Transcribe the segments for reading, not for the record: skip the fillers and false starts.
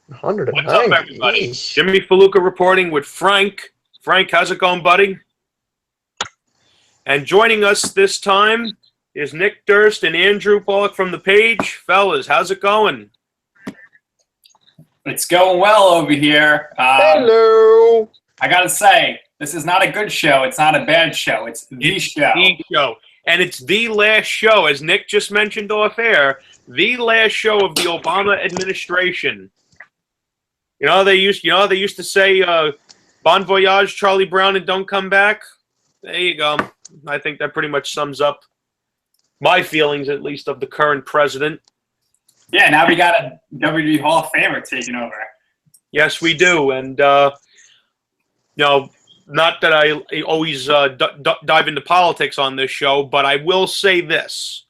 What's up, 190. everybody? Yeesh. Jimmy Faluca reporting with Frank. Frank, how's it going, buddy? And joining us this time is Nick Durst and Andrew Pollack from the page. Fellas, how's it going? It's going well over here. Hello. I gotta say, this is not a good show. It's not a bad show. It's the show. The show. And it's the last show, as Nick just mentioned off air, the last show of the Obama administration. They used to say, "Bon voyage, Charlie Brown, and don't come back." There you go. I think that pretty much sums up my feelings, at least, of the current president. Yeah, now we got a WWE Hall of Famer taking over. Yes, we do, and not that I always dive into politics on this show, but I will say this: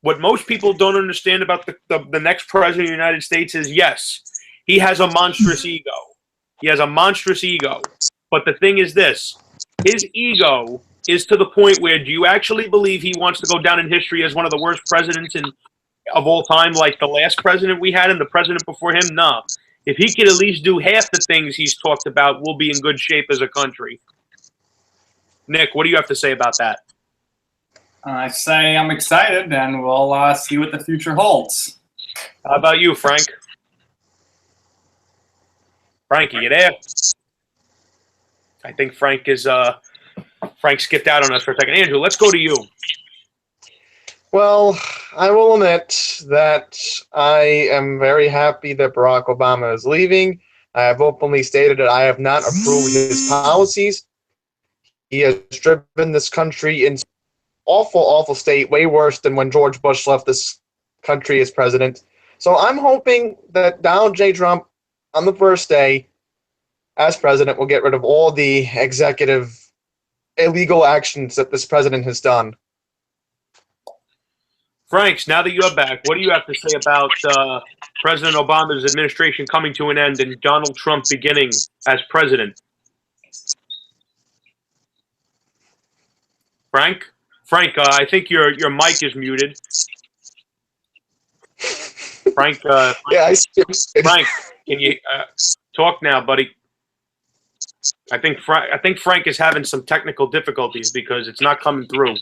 what most people don't understand about the next president of the United States is, yes, he has a monstrous ego. He has a monstrous ego. But the thing is this. His ego is to the point where, do you actually believe he wants to go down in history as one of the worst presidents of all time, like the last president we had and the president before him? No. If he could at least do half the things he's talked about, we'll be in good shape as a country. Nick, what do you have to say about that? I say I'm excited, and we'll see what the future holds. How about you, Frank? Frankie, you there? I think Frank skipped out on us for a second. Andrew, let's go to you. Well, I will admit that I am very happy that Barack Obama is leaving. I have openly stated that I have not approved his policies. He has driven this country into awful, awful state, way worse than when George Bush left this country as president. So I'm hoping that Donald J. Trump, on the first day as president, will get rid of all the executive illegal actions that this president has done. Franks, now that you're back, what do you have to say about President Obama's administration coming to an end and Donald Trump beginning as president? Frank, I think your mic is muted. Frank, Yeah, I skipped. Frank, can you talk now, buddy? I think Frank is having some technical difficulties because it's not coming through.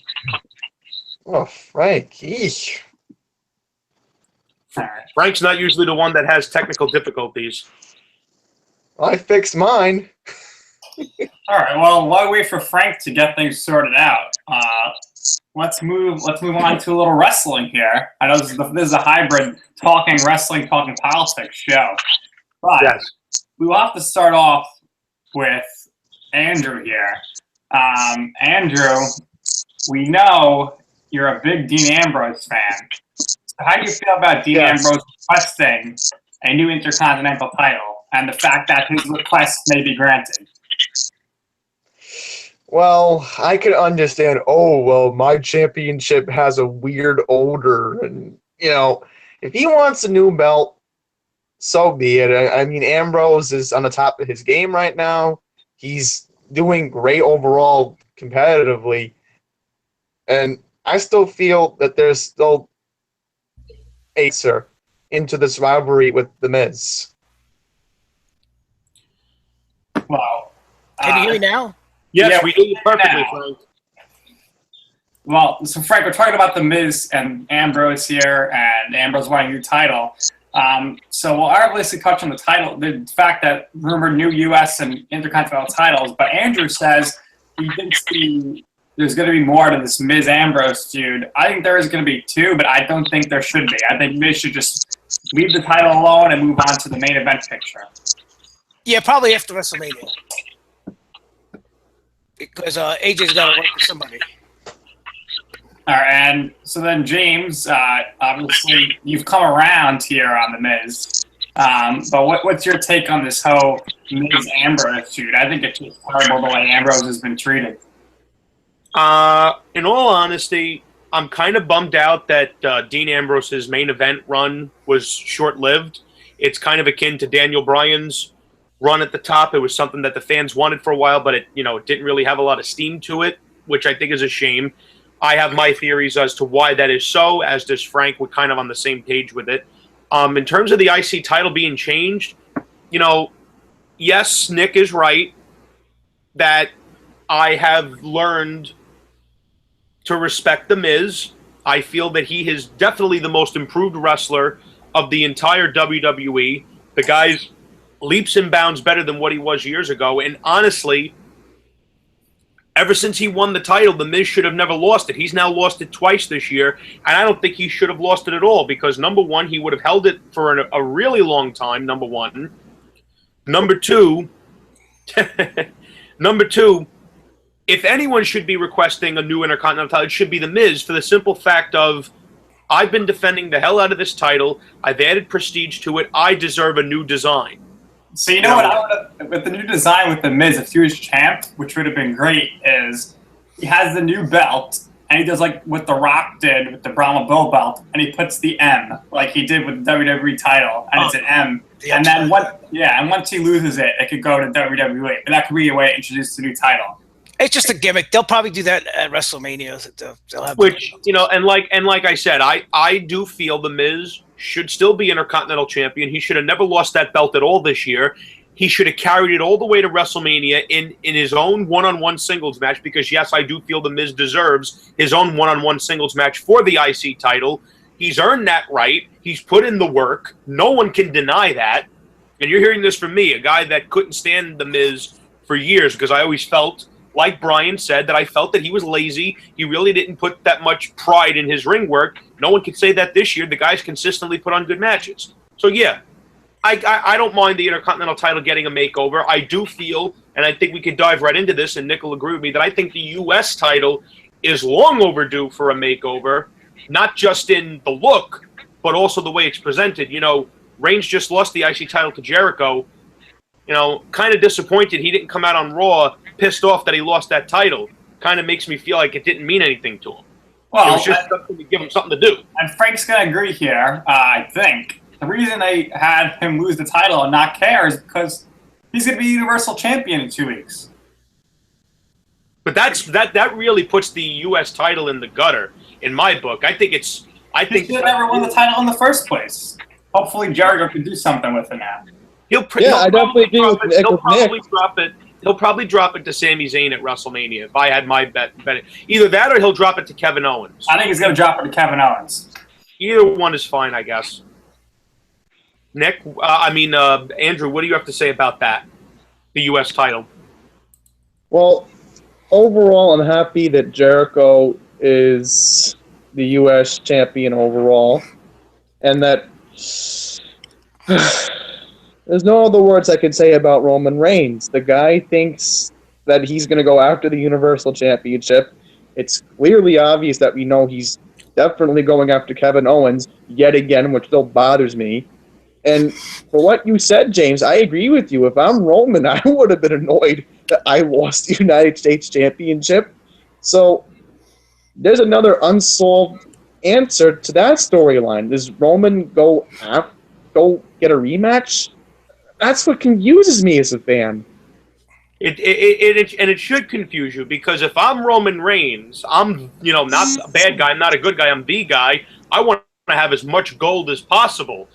Oh, Frank. Eesh. Frank's not usually the one that has technical difficulties. I fixed mine. All right. Well, while we wait for Frank to get things sorted out, let's move on to a little wrestling here. I know this is a hybrid talking wrestling, talking politics show, but Yes. we will have to start off with Andrew here. Andrew, we know you're a big Dean Ambrose fan. So how do you feel about Dean Ambrose requesting a new Intercontinental title and the fact that his request may be granted? Well, I could understand, my championship has a weird odor. And, if he wants a new belt, so be it. I mean, Ambrose is on the top of his game right now. He's doing great overall competitively. And I still feel that there's still a answer into this rivalry with The Miz. Well, can you hear me now? Yes, Yeah, we hear you perfectly, now. Frank. Well, so Frank, we're talking about The Miz and Ambrose here, and Ambrose wanting a new title. So we'll obviously touch on the title, the fact that rumored new U.S. and Intercontinental titles, but Andrew says he thinks there's going to be more to this Miz Ambrose feud. I think there is going to be two, but I don't think there should be. I think Miz should just leave the title alone and move on to the main event picture. Yeah, probably after WrestleMania. Because AJ's got to work with somebody. All right, and so then James, obviously you've come around here on The Miz, but what's your take on this whole Miz Ambrose feud? I think it's just horrible the way Ambrose has been treated. In all honesty, I'm kind of bummed out that Dean Ambrose's main event run was short-lived. It's kind of akin to Daniel Bryan's run at the top. It was something that the fans wanted for a while, but it didn't really have a lot of steam to it, which I think is a shame. I have my theories as to why that is so, as does Frank. We're kind of on the same page with it. In terms of the IC title being changed, yes, Nick is right that I have learned to respect The Miz. I feel that he is definitely the most improved wrestler of the entire WWE. The guy's leaps and bounds better than what he was years ago. And honestly, ever since he won the title, The Miz should have never lost it. He's now lost it twice this year, and I don't think he should have lost it at all because, number one, he would have held it for a really long time, number one. Number two, if anyone should be requesting a new Intercontinental title, it should be The Miz for the simple fact of I've been defending the hell out of this title. I've added prestige to it. I deserve a new design. So you know what? With the new design with The Miz, if he was champ, which would have been great, is he has the new belt, and he does like what The Rock did with the Brahma Bull belt, and he puts the M, like he did with the WWE title, and it's an M. And then once he loses it, it could go to WWE. But that could be a way to introduce the new title. It's just a gimmick. They'll probably do that at WrestleMania. They'll have and like I said, I do feel The Miz should still be Intercontinental Champion. He should have never lost that belt at all this year. He should have carried it all the way to WrestleMania in his own one-on-one singles match because, yes, I do feel The Miz deserves his own one-on-one singles match for the IC title. He's earned that right. He's put in the work. No one can deny that. And you're hearing this from me, a guy that couldn't stand The Miz for years because I always felt, like Brian said, that I felt that he was lazy. He really didn't put that much pride in his ring work. No one can say that this year. The guy's consistently put on good matches. So, yeah, I don't mind the Intercontinental title getting a makeover. I do feel, and I think we could dive right into this, and Nick will agree with me, that I think the U.S. title is long overdue for a makeover, not just in the look, but also the way it's presented. Reigns just lost the IC title to Jericho. Kind of disappointed he didn't come out on Raw pissed off that he lost that title. Kind of makes me feel like it didn't mean anything to him. Well, it was just something to give him something to do. And Frank's going to agree here, I think. The reason they had him lose the title and not care is because he's going to be Universal Champion in 2 weeks. But that really puts the U.S. title in the gutter, in my book. I think he should have never won the title in the first place. Hopefully Jericho can do something with it now. I definitely agree with Nick. He'll probably drop it to Sami Zayn at WrestleMania if I had my bet. Either that or he'll drop it to Kevin Owens. I think he's going to drop it to Kevin Owens. Either one is fine, I guess. Nick, Andrew, what do you have to say about that? The U.S. title. Well, overall, I'm happy that Jericho is the U.S. champion overall, and that there's no other words I can say about Roman Reigns. The guy thinks that he's going to go after the Universal Championship. It's clearly obvious that we know he's definitely going after Kevin Owens yet again, which still bothers me. And for what you said, James, I agree with you. If I'm Roman, I would have been annoyed that I lost the United States Championship. So there's another unsolved answer to that storyline. Does Roman go get a rematch? That's what confuses me as a fan. It should confuse you because if I'm Roman Reigns, I'm not a bad guy, I'm not a good guy, I'm the guy. I want to have as much gold as possible.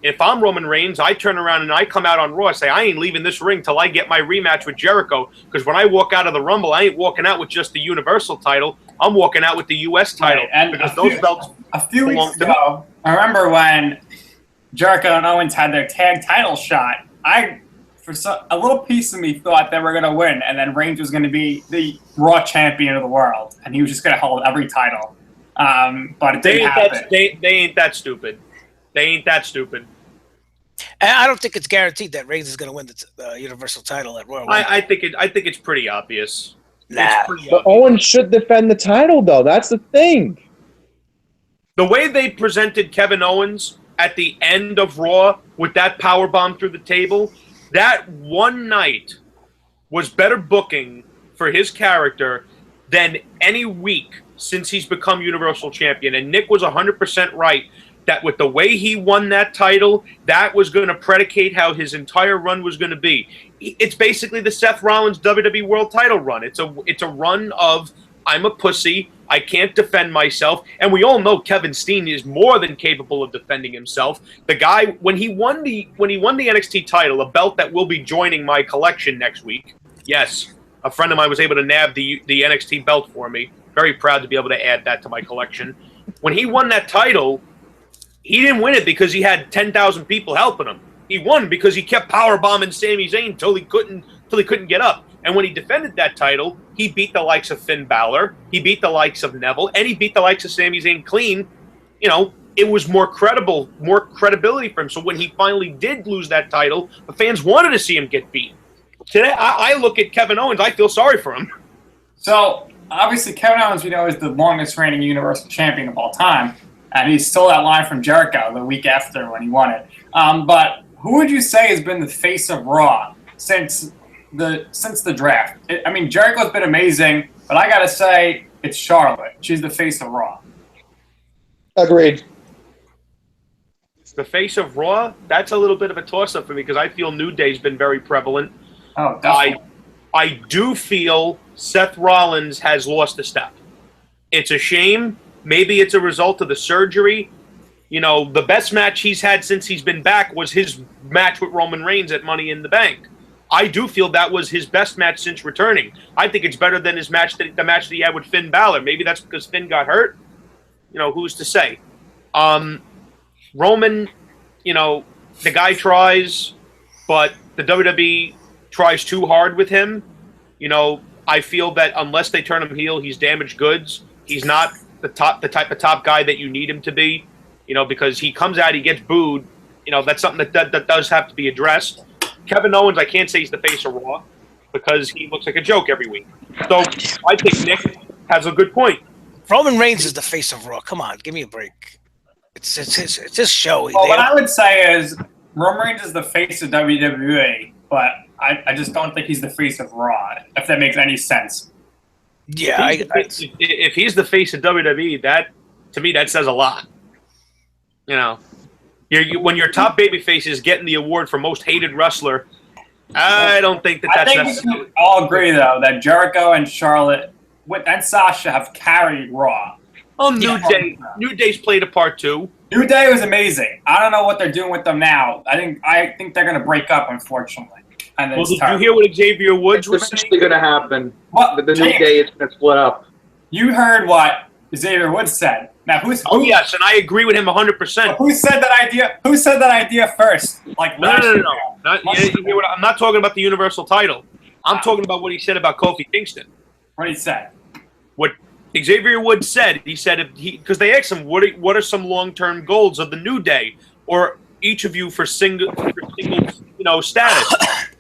If I'm Roman Reigns, I turn around and I come out on Raw and say, I ain't leaving this ring till I get my rematch with Jericho. Because when I walk out of the Rumble, I ain't walking out with just the Universal title. I'm walking out with the U.S. title. Right. And because those belts a few weeks ago, I remember when Jericho and Owens had their tag title shot. A little piece of me thought they were going to win, and then Reigns was going to be the Raw champion of the world, and he was just going to hold every title. But it didn't happen. They ain't that stupid. They ain't that stupid. And I don't think it's guaranteed that Reigns is going to win the Universal title at Royal Rumble. I think it's pretty obvious. Nah. But Owens should defend the title, though. That's the thing. The way they presented Kevin Owens at the end of Raw with that powerbomb through the table, that one night was better booking for his character than any week since he's become Universal Champion. And Nick was 100% right that with the way he won that title, that was going to predicate how his entire run was going to be. It's basically the Seth Rollins WWE World title run. It's a run of I'm a pussy. I can't defend myself. And we all know Kevin Steen is more than capable of defending himself. The guy, when he won the NXT title, a belt that will be joining my collection next week. Yes, a friend of mine was able to nab the NXT belt for me. Very proud to be able to add that to my collection. When he won that title, he didn't win it because he had 10,000 people helping him. He won because he kept powerbombing Sami Zayn until he couldn't get up. And when he defended that title, he beat the likes of Finn Balor, he beat the likes of Neville, and he beat the likes of Sami Zayn clean. You know, it was more credibility for him. So when he finally did lose that title, the fans wanted to see him get beat. Today, I look at Kevin Owens, I feel sorry for him. So, obviously, Kevin Owens, we know, is the longest reigning Universal Champion of all time. And he stole that line from Jericho the week after when he won it. But who would you say has been the face of Raw since the draft? I mean, Jericho's been amazing, but I gotta say it's Charlotte. She's the face of Raw. Agreed. The face of Raw, that's a little bit of a toss-up for me because I feel New Day's been very prevalent. Oh, definitely. I do feel Seth Rollins has lost a step. It's a shame. Maybe it's a result of the surgery. You know, the best match he's had since he's been back was his match with Roman Reigns at Money in the Bank. I do feel that was his best match since returning. I think it's better than the match that he had with Finn Balor. Maybe that's because Finn got hurt. You know, who's to say? Roman, you know, the guy tries, but the WWE tries too hard with him. You know, I feel that unless they turn him heel, he's damaged goods. He's not the type of top guy that you need him to be. You know, because he comes out, he gets booed. You know, that's something that does have to be addressed. Kevin Owens, I can't say he's the face of Raw because he looks like a joke every week. So I think Nick has a good point. Roman Reigns is the face of Raw. Come on, give me a break. It's his show. Well, what I would say is Roman Reigns is the face of WWE, but I just don't think he's the face of Raw, if that makes any sense. Yeah, if he's the face of WWE, that to me that says a lot. You know, when your top babyface is getting the award for most hated wrestler, I don't think that's necessary. We can all agree though that Jericho and Charlotte and Sasha have carried Raw. Oh, New Day's played a part too. New Day was amazing. I don't know what they're doing with them now. I think they're going to break up, unfortunately. And well, did you hear what Xavier Woods was saying? It's eventually going to happen. What? The New Day is going to split up. You heard what Xavier Woods said. Now, Oh yes, and I agree with him 100%. Who said that idea? Who said that idea first? Like no. I'm not talking about the Universal title. I'm talking about what he said about Kofi Kingston. What he said? What Xavier Woods said. He said because they asked him what are some long-term goals of the New Day or each of you for single status.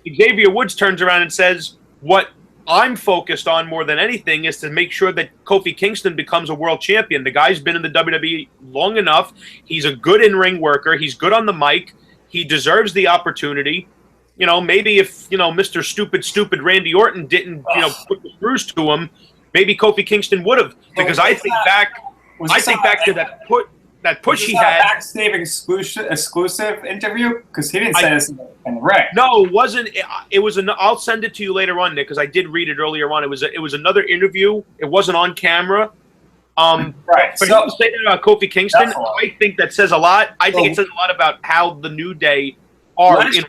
Xavier Woods turns around and says, what I'm focused on more than anything is to make sure that Kofi Kingston becomes a world champion. The guy's been in the WWE long enough. He's a good in-ring worker. He's good on the mic. He deserves the opportunity. You know, maybe if, Mr. Stupid Randy Orton didn't, put the screws to him, maybe Kofi Kingston would have. Because I think back to that push he had. Backstage exclusive interview? Because he didn't say this in the ring. No, it wasn't. It was I'll send it to you later on, Nick, because I did read it earlier on. It was another interview. It wasn't on camera. Right. But he was saying about Kofi Kingston. I think that says a lot. I think it says a lot about how the New Day are. In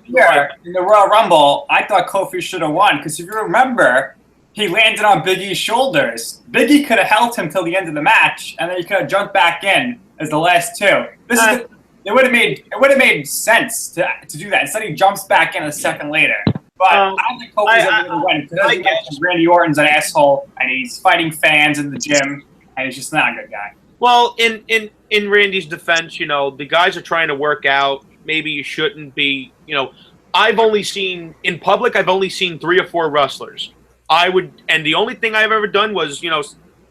the Royal Rumble, I thought Kofi should have won because if you remember, he landed on Big E's shoulders. Big E could have held him till the end of the match, and then he could have jumped back in as the last two. It would have made sense to do that. Instead, he jumps back in a second later. But I don't think Kofi's ever going to win because Randy Orton's an asshole, and he's fighting fans in the gym, and he's just not a good guy. Well, in Randy's defense, the guys are trying to work out. Maybe you shouldn't be. I've only seen 3 or 4 wrestlers. And the only thing I've ever done was,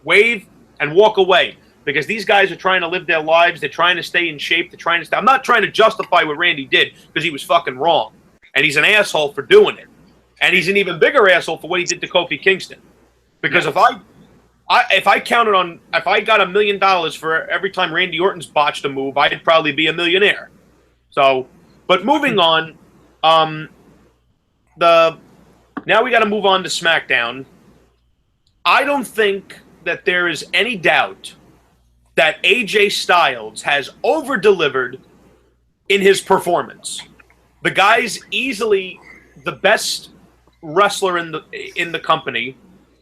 wave and walk away. Because these guys are trying to live their lives. They're trying to stay in shape. I'm not trying to justify what Randy did because he was fucking wrong. And he's an asshole for doing it. And he's an even bigger asshole for what he did to Kofi Kingston. Because if I got $1 million for every time Randy Orton's botched a move, I'd probably be a millionaire. So, but moving on, now we got to move on to SmackDown. I don't think that there is any doubt that AJ Styles has over-delivered in his performance. The guy's easily the best wrestler in the company.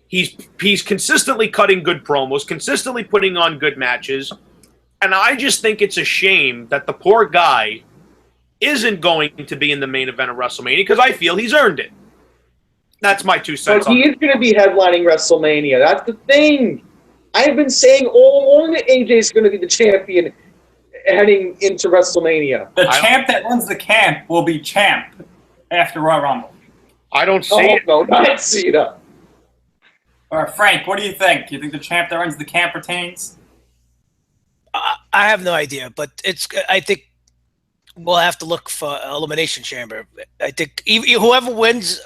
He's consistently cutting good promos, consistently putting on good matches, and I just think it's a shame that the poor guy isn't going to be in the main event of WrestleMania because I feel he's earned it. That's my 2 cents. But he is going to be headlining WrestleMania. That's the thing. I have been saying all along that AJ is going to be the champion heading into WrestleMania. The champ that runs the camp will be champ after Royal Rumble. I don't see it. No, not Cena. Or Frank, what do you think? Do you think the champ that runs the camp retains? I have no idea, but I think we'll have to look for Elimination Chamber. I think whoever wins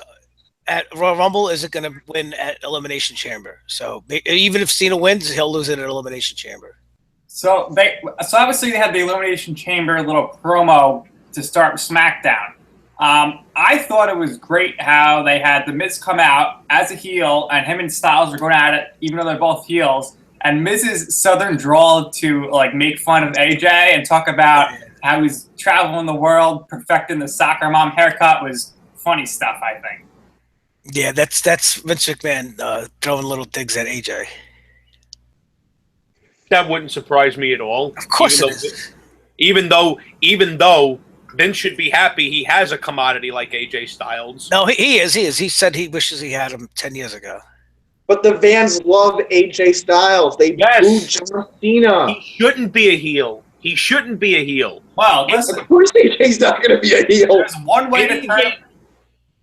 at Royal Rumble isn't going to win at Elimination Chamber. So even if Cena wins, he'll lose it at Elimination Chamber. So obviously they had the Elimination Chamber little promo to start SmackDown. I thought it was great how they had The Miz come out as a heel and him and Styles are going at it, even though they're both heels. And Miz's southern drawl to like make fun of AJ and talk about how he's traveling the world, perfecting the soccer mom haircut was funny stuff, I think. Yeah, that's Vince McMahon throwing little digs at AJ. That wouldn't surprise me at all. Of course it is. Even though Vince should be happy he has a commodity like AJ Styles. No, he is. He said he wishes he had him 10 years ago. But the fans love AJ Styles. They boo John Cena. He shouldn't be a heel. He shouldn't be a heel. Well, listen. Of course AJ's not going to be a heel. There's one way to turn.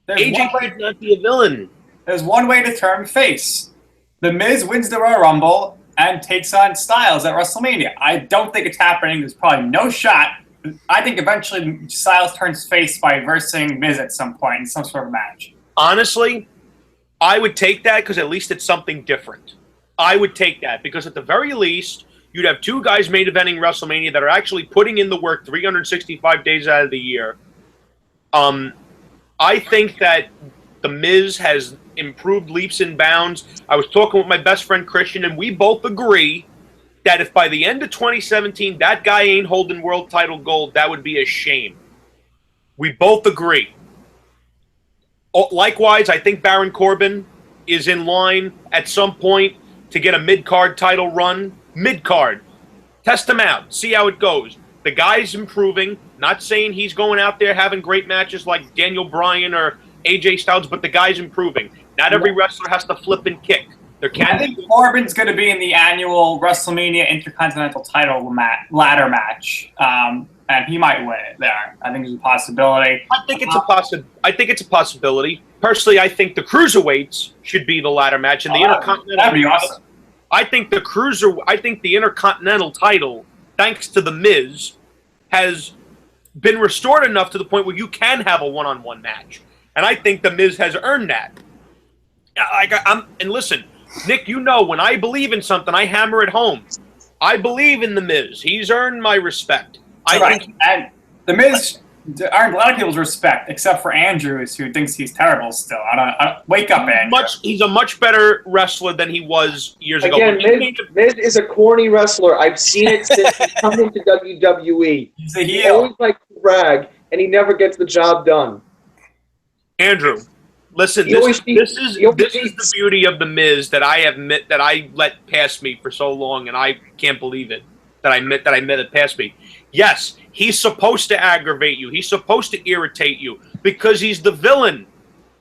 AJ should not be a villain. There's one way to turn face. The Miz wins the Royal Rumble and takes on Styles at WrestleMania. I don't think it's happening. There's probably no shot. I think eventually Styles turns face by versing Miz at some point in some sort of match. Honestly, I would take that because at least it's something different. I would take that because at the very least, you'd have two guys main eventing WrestleMania that are actually putting in the work 365 days out of the year. I think that The Miz has improved leaps and bounds. I was talking with my best friend Christian, and we both agree that if by the end of 2017 that guy ain't holding world title gold, that would be a shame. We both agree. Likewise, I think Baron Corbin is in line at some point to get a mid-card title run. Mid-card. Test him out. See how it goes. The guy's improving. Not saying he's going out there having great matches like Daniel Bryan or AJ Styles, but the guy's improving. Not every wrestler has to flip and kick. I think Corbin's going to be in the annual WrestleMania Intercontinental title ladder match, and he might win it there. I think there's a possibility. I think it's a possibility. Personally, I think the cruiserweights should be the ladder match, and the Intercontinental. That'd be awesome. I think the Intercontinental title, thanks to The Miz, has been restored enough to the point where you can have a one-on-one match, and I think The Miz has earned that. And listen, Nick, you know when I believe in something, I hammer it home. I believe in The Miz. He's earned my respect. And The Miz earned a lot of people's respect, except for Andrews, who thinks he's terrible still. Wake up, Andrew. He's a much better wrestler than he was years ago. Again, Miz is a corny wrestler. I've seen it since he come into WWE. He's a heel. He always likes to brag, and he never gets the job done. Andrew, listen, this is the beauty of The Miz that I let pass me for so long, and I can't believe it that I met it past me. Yes, he's supposed to aggravate you. He's supposed to irritate you because he's the villain.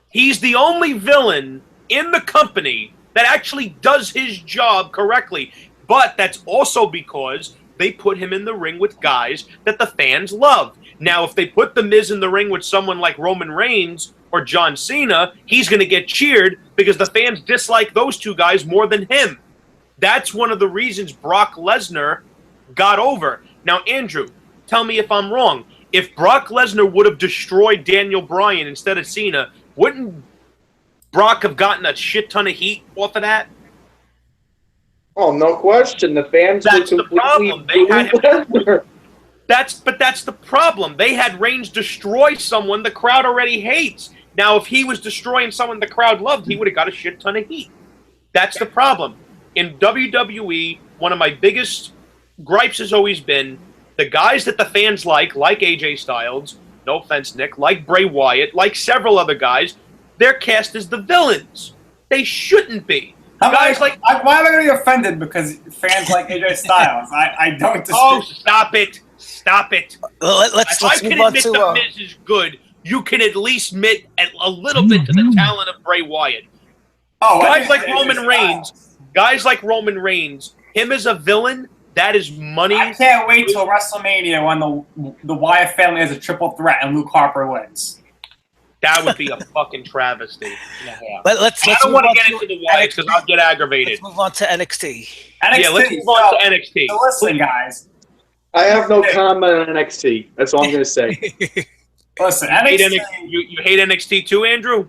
He's the only villain in the company that actually does his job correctly. But that's also because they put him in the ring with guys that the fans love. Now, if they put The Miz in the ring with someone like Roman Reigns or John Cena, he's going to get cheered because the fans dislike those two guys more than him. That's one of the reasons Brock Lesnar got over. Now, Andrew, tell me if I'm wrong. If Brock Lesnar would have destroyed Daniel Bryan instead of Cena, wouldn't Brock have gotten a shit ton of heat off of that? Oh, no question. The fans That's were the problem. They had Lesnar. That's the problem. They had Reigns destroy someone the crowd already hates. Now, if he was destroying someone the crowd loved, he would have got a shit ton of heat. That's the problem. in WWE, one of my biggest gripes has always been the guys that the fans like AJ Styles, no offense, Nick, like Bray Wyatt, like several other guys, they're cast as the villains. They shouldn't be. Guys like why am I going to be offended because fans like AJ Styles? I don't. Oh, stop it! Stop it! Let's I can move on admit to. the Miz is good. You can at least admit a little bit to the talent of Bray Wyatt. Oh, Guys like Roman Reigns, him as a villain, that is money. I can't wait till WrestleMania when the Wyatt family is a triple threat and Luke Harper wins. That would be a fucking travesty. Let's I don't want to get into the Wyatts because I'll get aggravated. Let's move on to NXT. Yeah, let's move on to NXT. So listen, guys. I have no comment on NXT. That's all I'm going to say. Listen, You hate NXT too, Andrew?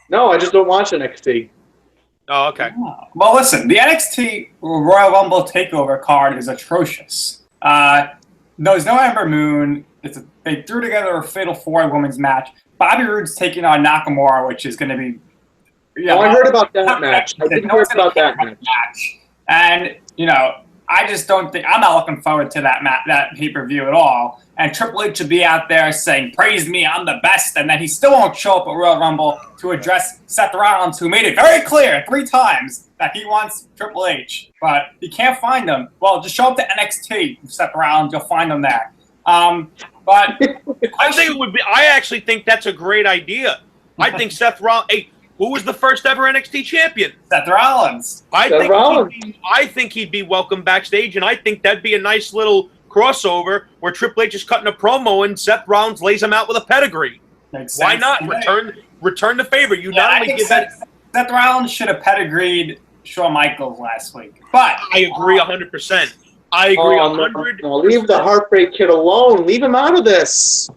No, I just don't watch NXT. Oh, okay. Well, listen, the NXT Royal Rumble Takeover card is atrocious. There's no Ember Moon. They threw together a Fatal 4 women's match. Bobby Roode's taking on Nakamura, which is going to be... I heard about that match. I didn't hear about that match. And, I just don't think... I'm not looking forward to that pay-per-view at all. And Triple H should be out there saying, praise me, I'm the best. And then he still won't show up at Royal Rumble to address Seth Rollins, who made it very clear 3 times that he wants Triple H. But he can't find him. Well, just show up to NXT, Seth Rollins. You'll find him there. But I actually think that's a great idea. I think Seth Rollins... Hey, who was the first ever NXT champion? Seth Rollins. I think he'd be welcome backstage, and I think that'd be a nice little crossover where Triple H is cutting a promo and Seth Rollins lays him out with a pedigree. Why not? Return the favor. Seth Rollins should have pedigreed Shawn Michaels last week. But I agree 100%. I agree 100%. No, leave the Heartbreak Kid alone. Leave him out of this.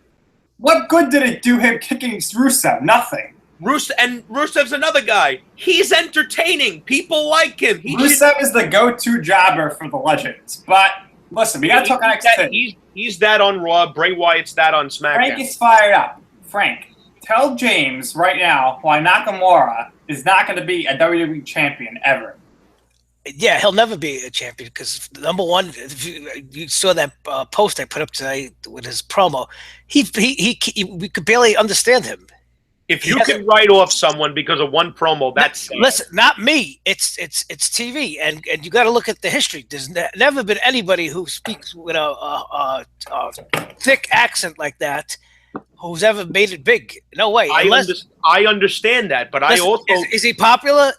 What good did it do him kicking Rusev? Nothing. Rusev's another guy. He's entertaining. People like him. Rusev is the go-to jobber for the Legends. But listen, we got to talk NXT. He's that on Raw. Bray Wyatt's that on SmackDown. Frank is fired up. Frank, tell James right now why Nakamura is not going to be a WWE champion ever. Yeah, he'll never be a champion because number one, if you saw that post I put up today with his promo, we could barely understand him. If you can write off someone because of one promo, that's sad. Listen, not me. It's TV, and you got to look at the history. There's never been anybody who speaks with a thick accent like that who's ever made it big. No way. I understand that, but listen, I also is he popular?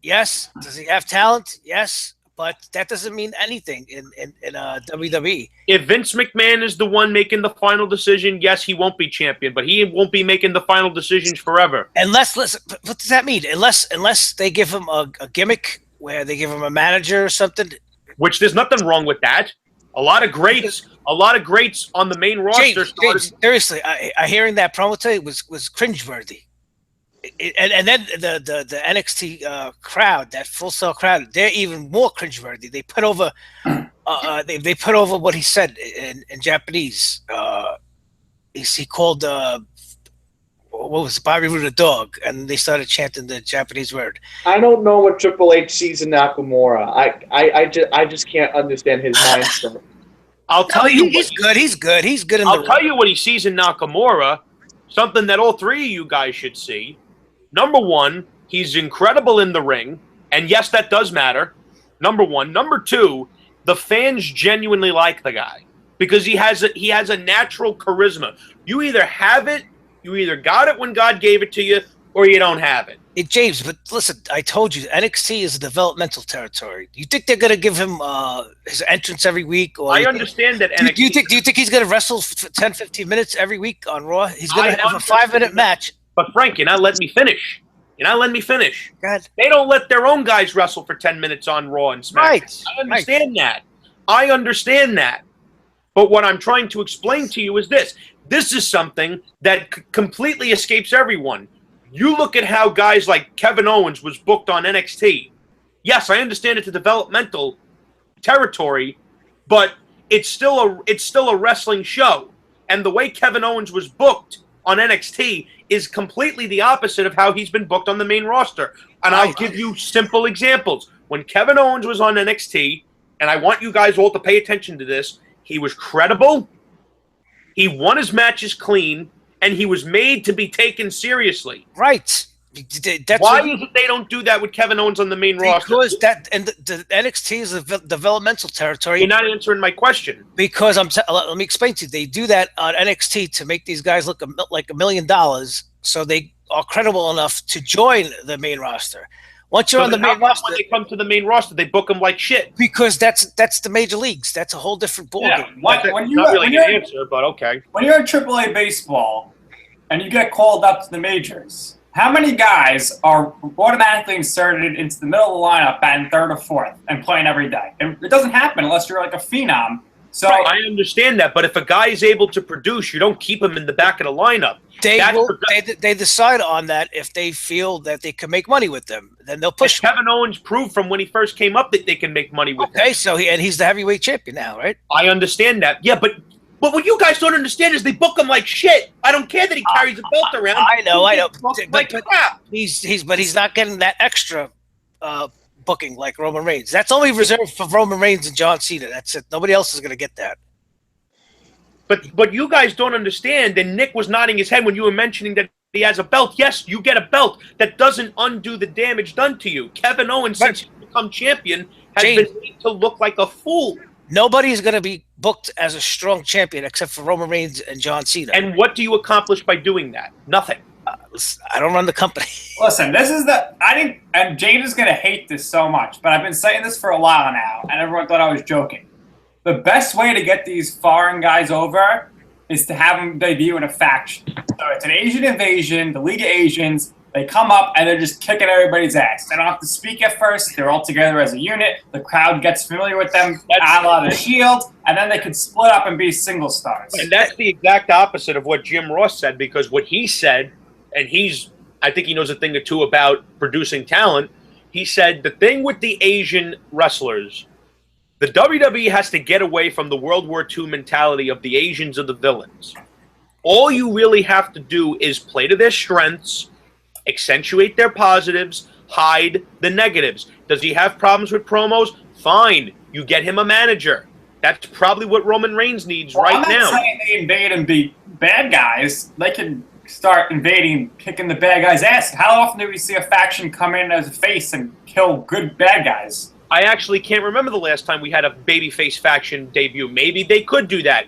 Yes. Does he have talent? Yes. But that doesn't mean anything in WWE. If Vince McMahon is the one making the final decision, yes, he won't be champion, but he won't be making the final decisions forever. Listen, what does that mean? Unless they give him a gimmick where they give him a manager or something. Which there's nothing wrong with that. A lot of greats on the main roster. James, seriously, I hearing that promo today was cringeworthy. And then the NXT crowd, that Full Sail crowd, they're even more cringeworthy. They put over they put over what he said in Japanese. He called what was it, Bobby Roode a dog, and they started chanting the Japanese word. I don't know what Triple H sees in Nakamura. I just can't understand his mindset. I'll tell you, he's good. He's good. He's good in I'll tell you what he sees in Nakamura. Something that all 3 of you guys should see. Number one, he's incredible in the ring, and yes, that does matter. Number one. Number 2, the fans genuinely like the guy because he has a natural charisma. You either have it, you either got it when God gave it to you, or you don't have it. Hey, James, but listen, I told you, NXT is a developmental territory. You think they're going to give him his entrance every week? Or I understand that NXT... Do you think he's going to wrestle for 10, 15 minutes every week on Raw? He's going to have a 5-minute match. But Frank, you're not letting me finish. Go ahead. They don't let their own guys wrestle for 10 minutes on Raw and SmackDown. Right. I understand that. But what I'm trying to explain to you is this. This is something that completely escapes everyone. You look at how guys like Kevin Owens was booked on NXT. Yes, I understand it's a developmental territory, but it's still a wrestling show. And the way Kevin Owens was booked on NXT is completely the opposite of how he's been booked on the main roster. And I'll give you simple examples. when Kevin Owens was on NXT, and I want you guys all to pay attention to this, he was credible, he won his matches clean, and he was made to be taken seriously. Right. That's Why is it they don't do that with Kevin Owens on the main roster? Because the NXT is a developmental territory. You're not answering my question. Because let me explain to you. They do that on NXT to make these guys look like $1 million, so they are credible enough to join the main roster. Once you're on the main roster, when they come to the main roster, they book them like shit. Because that's the major leagues. That's a whole different ballgame. Yeah, not really an answer, but okay. When you're in AAA baseball and you get called up to the majors, how many guys are automatically inserted into the middle of the lineup batting third or fourth and playing every day? It doesn't happen unless you're like a phenom. So right, I understand that, but if a guy is able to produce, you don't keep him in the back of the lineup. They decide on that if they feel that they can make money with them. Then they'll push. Kevin Owens proved from when he first came up that they can make money with him. Okay, so he's the heavyweight champion now, right? I understand that. Yeah, but what you guys don't understand is they book him like shit. I don't care that he carries a belt around. I know. Like crap. He's not getting that extra booking like Roman Reigns. That's only reserved for Roman Reigns and John Cena. That's it. Nobody else is going to get that. But you guys don't understand, and Nick was nodding his head when you were mentioning that he has a belt. Yes, you get a belt. That doesn't undo the damage done to you. Kevin Owens, since he's become champion, has been made to look like a fool. Nobody is going to be booked as a strong champion except for Roman Reigns and John Cena. And what do you accomplish by doing that? Nothing. I don't run the company. Listen, this is and Jade is going to hate this so much, but I've been saying this for a while now, and everyone thought I was joking. The best way to get these foreign guys over is to have them debut in a faction. So it's an Asian invasion, the League of Asians. They come up and they're just kicking everybody's ass. They don't have to speak at first. They're all together as a unit. The crowd gets familiar with them, a la the Shield, and then they can split up and be single stars. And that's the exact opposite of what Jim Ross said, because what he said, and I think he knows a thing or two about producing talent, he said the thing with the Asian wrestlers, the WWE has to get away from the World War II mentality of the Asians are the villains. All you really have to do is play to their strengths, accentuate their positives, hide the negatives. Does he have problems with promos? Fine. You get him a manager. That's probably what Roman Reigns needs right now. I'm not saying they invade and be bad guys. They can start invading, kicking the bad guys' ass. How often do we see a faction come in as a face and kill good bad guys? I actually can't remember the last time we had a babyface faction debut. Maybe they could do that.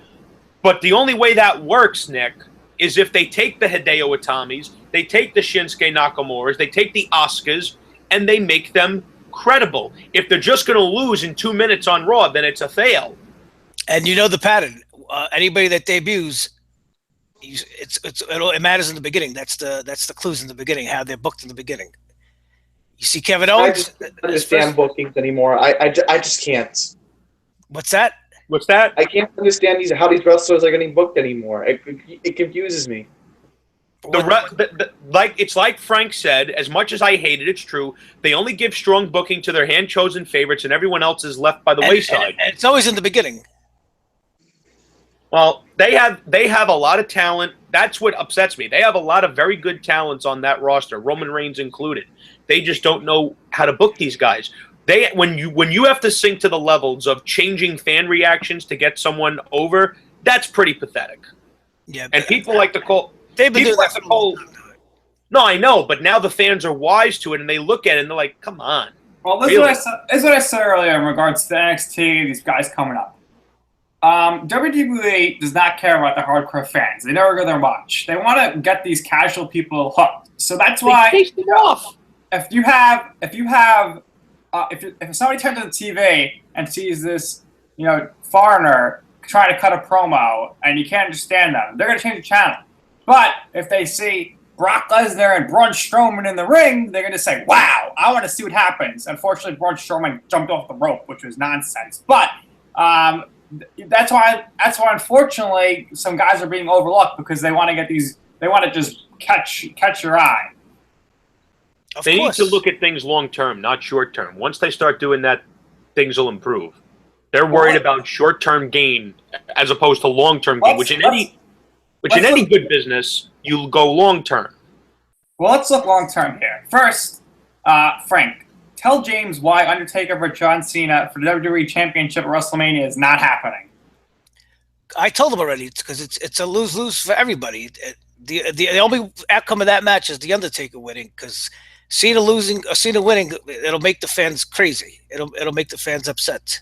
But the only way that works, Nick, is if they take the Hideo Itamis, they take the Shinsuke Nakamuras, they take the Asukas, and they make them credible. If they're just going to lose in 2 minutes on Raw, then it's a fail. And you know the pattern. Anybody that debuts, it matters in the beginning. That's the clues in the beginning, how they're booked in the beginning. You see Kevin Owens. I don't understand bookings anymore. I just can't. What's that? What's that? I can't understand how these wrestlers are getting booked anymore. It confuses me. It's like Frank said, as much as I hate it, it's true. They only give strong booking to their hand-chosen favorites, and everyone else is left by the wayside. And it's always in the beginning. Well, they have a lot of talent. That's what upsets me. They have a lot of very good talents on that roster, Roman Reigns included. They just don't know how to book these guys. When you have to sink to the levels of changing fan reactions to get someone over, that's pretty pathetic. Yeah, and people like to call. They've been doing that for a long time. No, I know, but now the fans are wise to it, and they look at it and they're like, "Come on." Well, this is what I said earlier in regards to NXT. These guys coming up. WWE does not care about the hardcore fans. They never go there and watch. They want to get these casual people hooked. So that's why if somebody turns on the TV and sees this, foreigner trying to cut a promo and you can't understand them, they're going to change the channel. But if they see Brock Lesnar and Braun Strowman in the ring, they're going to say, "Wow, I want to see what happens." Unfortunately, Braun Strowman jumped off the rope, which was nonsense. But that's why unfortunately some guys are being overlooked because they want to just catch your eye. They need to look at things long term, not short term. Once they start doing that, things will improve. They're worried about short term gain as opposed to long term gain, which in any good business you'll go long term. Well, let's look long term here. First, Frank, tell James why Undertaker versus John Cena for the WWE Championship at WrestleMania is not happening. I told him already because it's a lose-lose for everybody. The only outcome of that match is the Undertaker winning, because Cena losing or Cena winning, it'll make the fans crazy. It'll make the fans upset.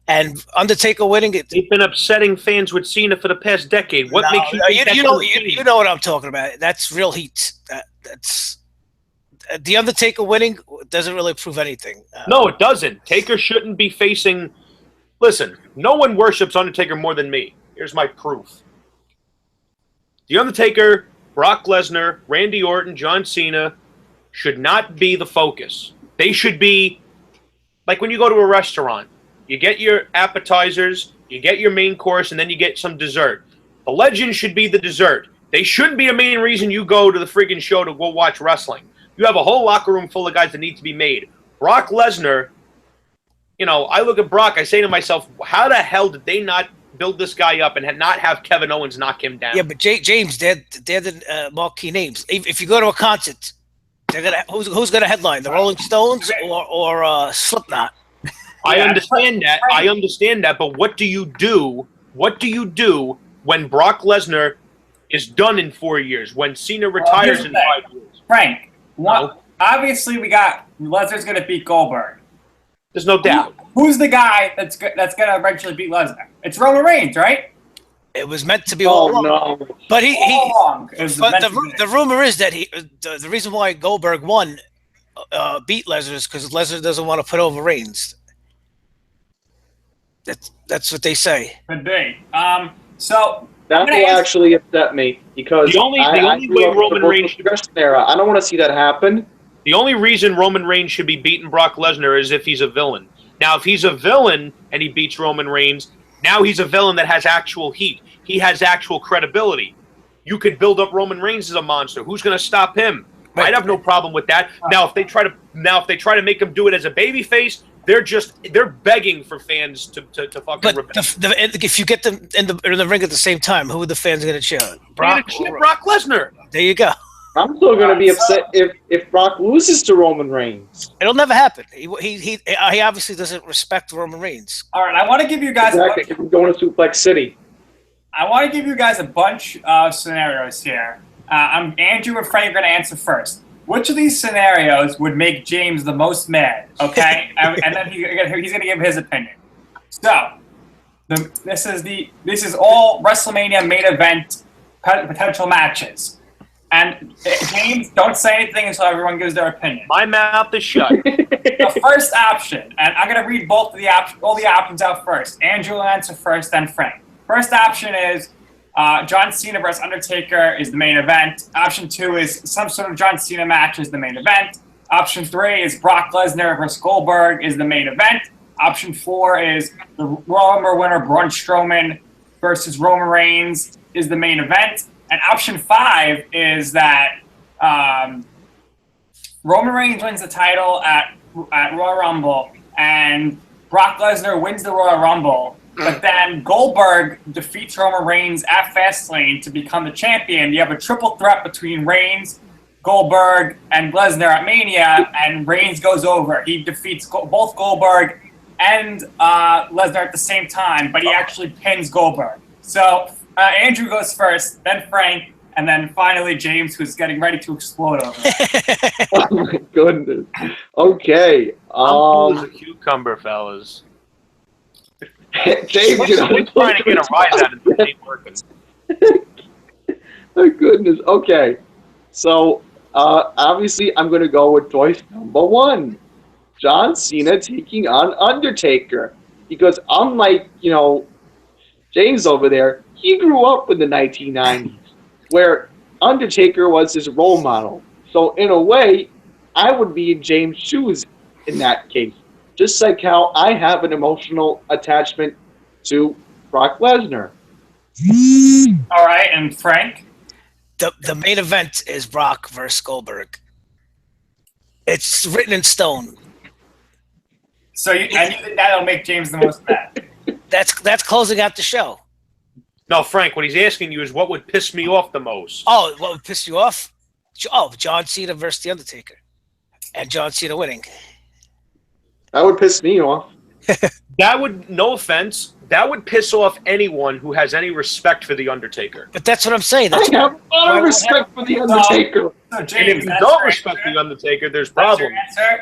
And Undertaker winning it. They've been upsetting fans with Cena for the past decade. What makes you think that's gonna change? You know what I'm talking about? That's real heat. That's the Undertaker winning doesn't really prove anything. No, it doesn't. Taker shouldn't be facing. Listen, no one worships Undertaker more than me. Here's my proof. The Undertaker, Brock Lesnar, Randy Orton, John Cena should not be the focus. They should be like when you go to a restaurant. You get your appetizers, you get your main course, and then you get some dessert. The legend should be the dessert. They shouldn't be a main reason you go to the friggin' show to go watch wrestling. You have a whole locker room full of guys that need to be made. Brock Lesnar, I look at Brock, I say to myself, how the hell did they not build this guy up and not have Kevin Owens knock him down? Yeah, but James, they're the marquee names. If you go to a concert, who's gonna headline? The Rolling Stones or Slipknot? I understand that, but what do you do? What do you do when Brock Lesnar is done in 4 years? When Cena retires in 5 years? Frank, obviously we got Lesnar's going to beat Goldberg. There's no doubt. Who's the guy that's going to eventually beat Lesnar? It's Roman Reigns, right? It was meant to be all wrong. No. But the rumor is that the reason why Goldberg won beat Lesnar is because Lesnar doesn't want to put over Reigns. That's what they say. Could be. So that will actually upset me because the only way Roman Reigns era. I don't want to see that happen. The only reason Roman Reigns should be beating Brock Lesnar is if he's a villain. Now, if he's a villain and he beats Roman Reigns, now he's a villain that has actual heat. He has actual credibility. You could build up Roman Reigns as a monster. Who's going to stop him? Right. I'd have no problem with that. Now, if they try to make him do it as a babyface, they're begging for fans to fucking. But if you get them in the ring at the same time, who are the fans going to cheer? Brock Lesnar. There you go. I'm still going to be upset if Brock loses to Roman Reigns. It'll never happen. He obviously doesn't respect Roman Reigns. All right, I want to give you guys exactly. If we're going to Suplex City. I want to give you guys a bunch of scenarios here. Andrew and Frank are going to answer first. Which of these scenarios would make James the most mad? Okay, and then he's going to give his opinion. So, this is all WrestleMania main event potential matches. And James, don't say anything until everyone gives their opinion. My mouth is shut. The first option, and I'm going to read all the options out first. Andrew will answer first, then Frank. First option is John Cena versus Undertaker is the main event. Option 2 is some sort of John Cena match is the main event. Option 3 is Brock Lesnar versus Goldberg is the main event. Option 4 is the Royal Rumble winner Braun Strowman versus Roman Reigns is the main event. And option 5 is that Roman Reigns wins the title at Royal Rumble and Brock Lesnar wins the Royal Rumble. But then Goldberg defeats Roman Reigns at Fastlane to become the champion. You have a triple threat between Reigns, Goldberg, and Lesnar at Mania, and Reigns goes over. He defeats both Goldberg and Lesnar at the same time, but he actually pins Goldberg. So Andrew goes first, then Frank, and then finally James, who's getting ready to explode over it. Oh my goodness. Okay. I'm cool as a cucumber, fellas. James, I'm trying to get a rise out of this. Ain't working. Oh goodness. Okay. So obviously I'm gonna go with choice number 1. John Cena taking on Undertaker. Because unlike, James over there, he grew up in the 1990s where Undertaker was his role model. So in a way, I would be in James' shoes in that case. Just like how I have an emotional attachment to Brock Lesnar. All right, and Frank? The main event is Brock versus Goldberg. It's written in stone. So you think that'll make James the most mad? That's closing out the show. No, Frank, what he's asking you is what would piss me off the most. Oh, what would piss you off? Oh, John Cena versus The Undertaker. And John Cena winning. That would piss me off. That would, no offense, that would piss off anyone who has any respect for The Undertaker. But that's what I'm saying. I That's have a lot of respect for The Undertaker. So And James, if you that's don't your respect answer? The Undertaker, there's That's your problems. answer?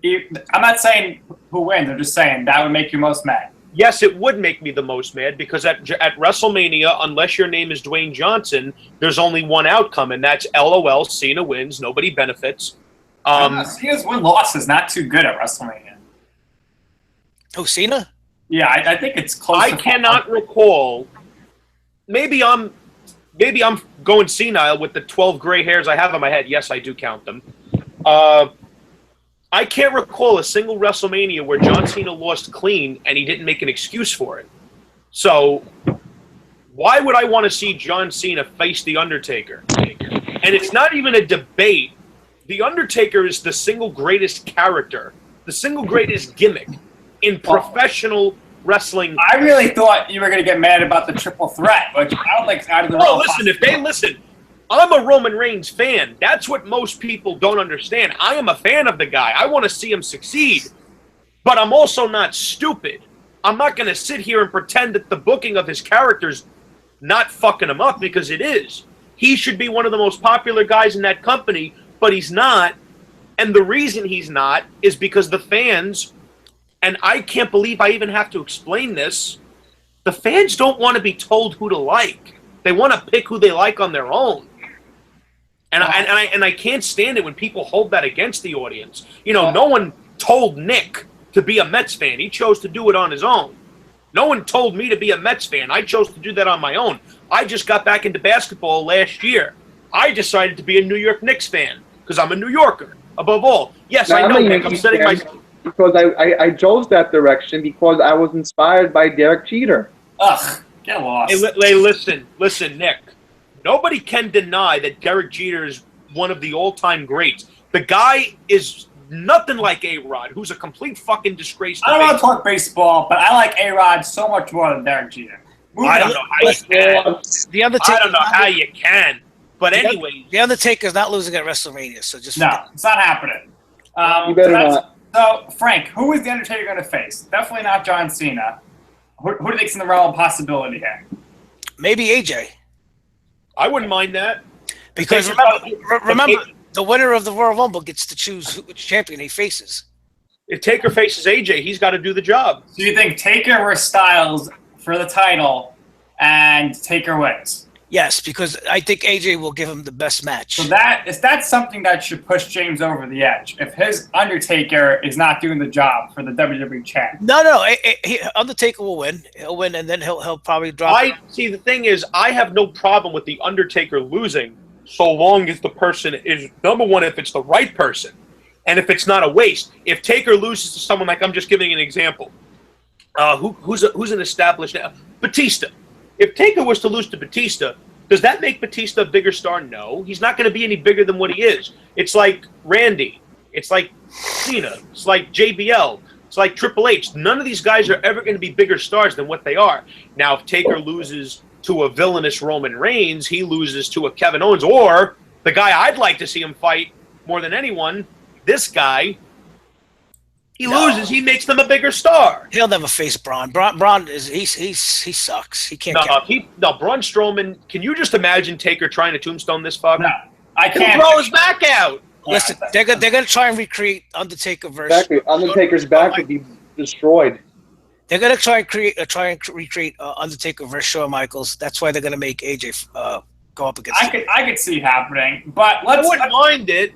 Even I'm not saying who wins. I'm just saying that would make you most mad. Yes, it would make me the most mad because at WrestleMania, unless your name is Dwayne Johnson, there's only one outcome, and that's LOL, Cena wins, nobody benefits. Cena's win-loss is not too good at WrestleMania. who, Cena? Yeah, I think it's close. I to cannot recall. Maybe I'm going senile with the 12 gray hairs I have on my head. Yes, I do count them. I can't recall a single WrestleMania where John Cena lost clean and he didn't make an excuse for it. So why would I want to see John Cena face The Undertaker? And it's not even a debate. The Undertaker is the single greatest character, the single greatest gimmick in professional wrestling. I really thought you were going to get mad about the triple threat, which I don't think is out of the No, realm of listen, if they listen, I'm a Roman Reigns fan. That's what most people don't understand. I am a fan of the guy. I want to see him succeed. But I'm also not stupid. I'm not going to sit here and pretend that the booking of his character's not fucking him up, because it is. He should be one of the most popular guys in that company, but he's not. And the reason he's not is because the fans, and I can't believe I even have to explain this, the fans don't want to be told who to like. They want to pick who they like on their own. And I can't stand it when people hold that against the audience. You know, no one told Nick to be a Mets fan. He chose to do it on his own. No one told me to be a Mets fan. I chose to do that on my own. I just got back into basketball last year. I decided to be a New York Knicks fan because I'm a New Yorker, above all. Yes, I know, Nick. I'm setting my... Because I chose that direction because I was inspired by Derek Jeter. Ugh, get lost. Hey, listen, Nick. Nobody can deny that Derek Jeter is one of the all-time greats. The guy is nothing like A-Rod, who's a complete fucking disgrace. I don't want to talk baseball, but I like A-Rod so much more than Derek Jeter. I don't know how you can. The Undertaker. I don't know how you can. But anyway, The Undertaker's not losing at WrestleMania, so just No, it's not happening. You better not. So, Frank, who is the Undertaker going to face? Definitely not John Cena. Who do you think's in the realm of possibility here? maybe AJ. I wouldn't mind that. Because remember, the winner of the Royal Rumble gets to choose which champion he faces. If Taker faces AJ, he's got to do the job. So you think Taker versus Styles for the title and Taker wins? Yes, because I think AJ will give him the best match. So that's something that should push James over the edge. If his Undertaker is not doing the job for the WWE champ. No. Undertaker will win. He'll win, and then he'll probably drop. See, the thing is, I have no problem with the Undertaker losing, so long as the person is, number one, if it's the right person, and if it's not a waste. If Taker loses to someone, like, I'm just giving an example, who's an established now? Batista. If Taker was to lose to Batista, does that make Batista a bigger star? No. He's not going to be any bigger than what he is. It's like Randy. It's like Cena. It's like JBL. It's like Triple H. None of these guys are ever going to be bigger stars than what they are. Now, if Taker loses to a villainous Roman Reigns, he loses to a Kevin Owens, or the guy I'd like to see him fight more than anyone, this guy, he loses, he makes them a bigger star. He'll never face Braun. Braun is he sucks. He can't. Braun Strowman. Can you just imagine Taker trying to tombstone this fuck? No, I can't. He'll throw his back out. Listen, they're gonna try and recreate Undertaker versus. Exactly. Undertaker's back would be destroyed. They're gonna try and recreate Undertaker versus Shawn Michaels. That's why they're gonna make AJ go up against. I could see happening, but I wouldn't mind it.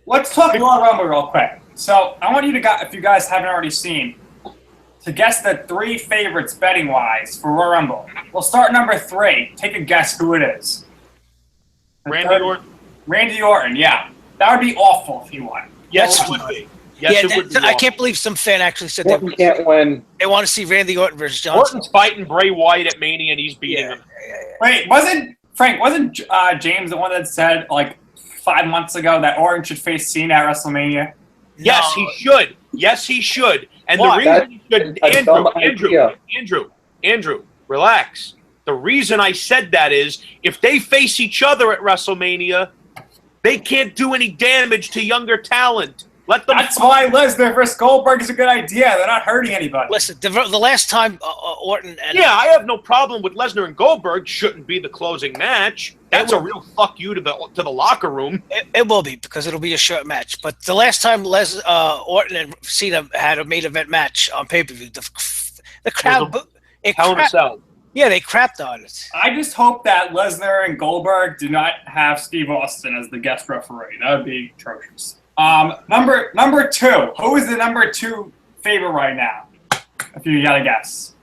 Let's talk Royal Rumble real quick. So I want you to, if you guys haven't already seen, to guess the three favorites betting wise for Royal Rumble. We'll start number 3. Take a guess who it is. Randy Orton. Randy Orton, yeah. That would be awful if he won. Yes, it would be. Yes, it would be. I can't believe some fan actually said Orton can't win. They want to see Randy Orton versus John. Orton's fighting Bray Wyatt at Mania, and he's beating him. Wait, wasn't James the one that said, like, 5 months ago that Orton should face Cena at WrestleMania? Yes, he should. Yes, he should. And Why? the reason he should, Andrew, relax. The reason I said that is if they face each other at WrestleMania, they can't do any damage to younger talent. Let them. That's why Lesnar versus Goldberg is a good idea. They're not hurting anybody. Listen, the last time Orton and Yeah, I have no problem with Lesnar and Goldberg. Shouldn't be the closing match. That's a real fuck you to the locker room. It will be, because it'll be a short match. But the last time Orton and Cena had a main event match on pay-per-view, the crowd, Hell in a Cell. Yeah, they crapped on it. I just hope that Lesnar and Goldberg do not have Steve Austin as the guest referee. That would be atrocious. Number 2. Who is the number 2 favorite right now? If you gotta guess.